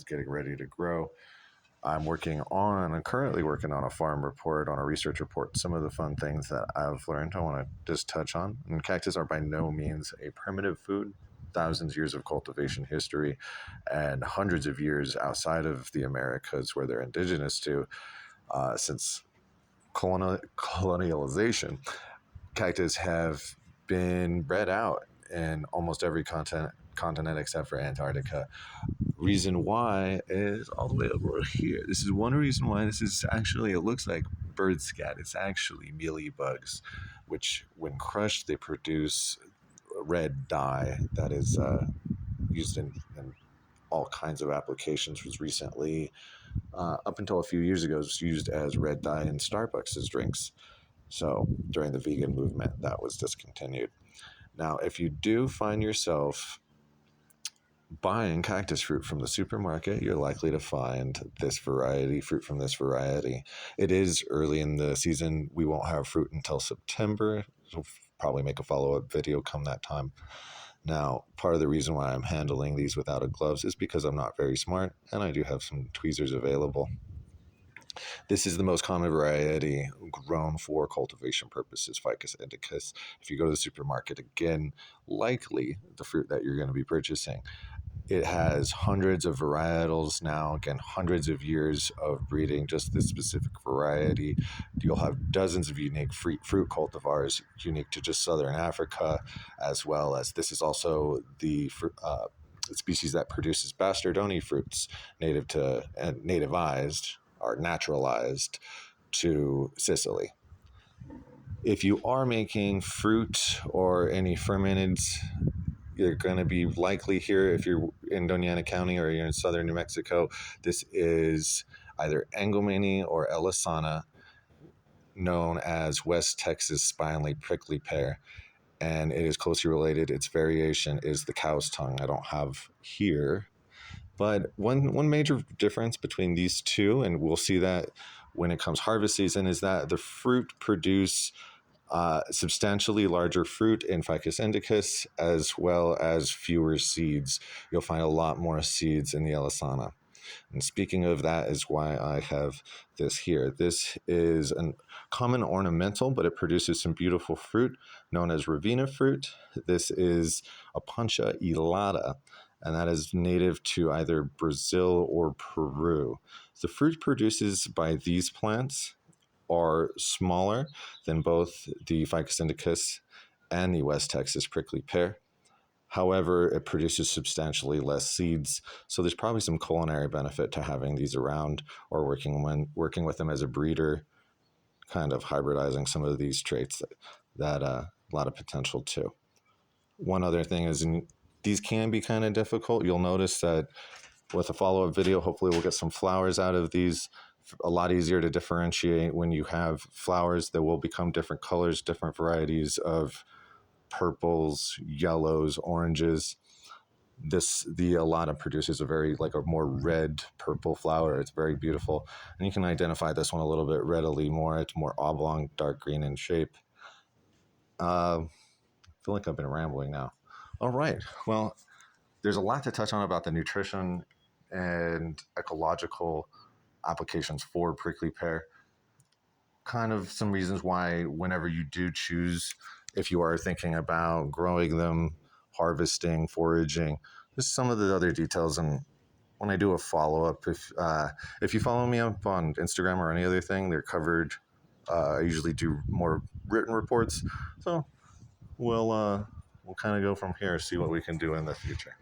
getting ready to grow. I'm currently working on a farm report, on a research report. Some of the fun things that I've learned I want to just touch on. And cactus are by no means a primitive food. Thousands of years of cultivation history and hundreds of years outside of the Americas where they're indigenous to, since colonialization, cactus have been bred out in almost every continent except for Antarctica. Reason why is all the way over here. This is one reason why this is actually, it looks like bird scat. It's actually mealy bugs, which when crushed, they produce red dye that is used in all kinds of applications. Was recently, up until a few years ago, was used as red dye in Starbucks drinks. So during the vegan movement, that was discontinued. Now, if you do find yourself buying cactus fruit from the supermarket, you're likely to find fruit from this variety. It is early in the season. We won't have fruit until September. So probably make a follow-up video come that time. Now, part of the reason why I'm handling these without a gloves is because I'm not very smart and I do have some tweezers available. This is the most common variety grown for cultivation purposes, Ficus indicus. If you go to the supermarket, again, likely the fruit that you're going to be purchasing. It has hundreds of varietals now, again, hundreds of years of breeding just this specific variety. You'll have dozens of unique fruit cultivars unique to just southern Africa, as well as this is also the species that produces bastardoni fruits, nativized or naturalized to Sicily. If you are making fruit or any fermented, you're going to be likely here, if you're in Doña County or you're in southern New Mexico, this is either Engelmanni or Elisana, known as West Texas spinely prickly pear, and it is closely related. Its variation is the cow's tongue. I don't have here, but one major difference between these two, and we'll see that when it comes harvest season, is that the fruit produce substantially larger fruit in Ficus indicus, as well as fewer seeds. You'll find a lot more seeds in the Elisana. And speaking of that is why I have this here. This is a common ornamental, but it produces some beautiful fruit known as Ravina fruit. This is a Pancha elata, and that is native to either Brazil or Peru. The fruit produced by these plants are smaller than both the Ficus indicus and the West Texas prickly pear. However, it produces substantially less seeds, so there's probably some culinary benefit to having these around or working with them as a breeder, kind of hybridizing some of these traits that a lot of potential too. One other thing is these can be kind of difficult. You'll notice that with a follow-up video, hopefully we'll get some flowers out of these. A lot easier to differentiate when you have flowers that will become different colors, different varieties of purples, yellows, oranges. The Alata produces a more red purple flower. It's very beautiful, and you can identify this one a little bit readily more. It's more oblong, dark green in shape. I feel like I've been rambling now. All right, well, there's a lot to touch on about the nutrition and ecological applications for prickly pear. Kind of some reasons why, whenever you do choose, if you are thinking about growing them, harvesting, foraging, just some of the other details. And when I do a follow-up, if you follow me up on Instagram or any other thing, they're covered. I usually do more written reports, so we'll kind of go from here, see what we can do in the future.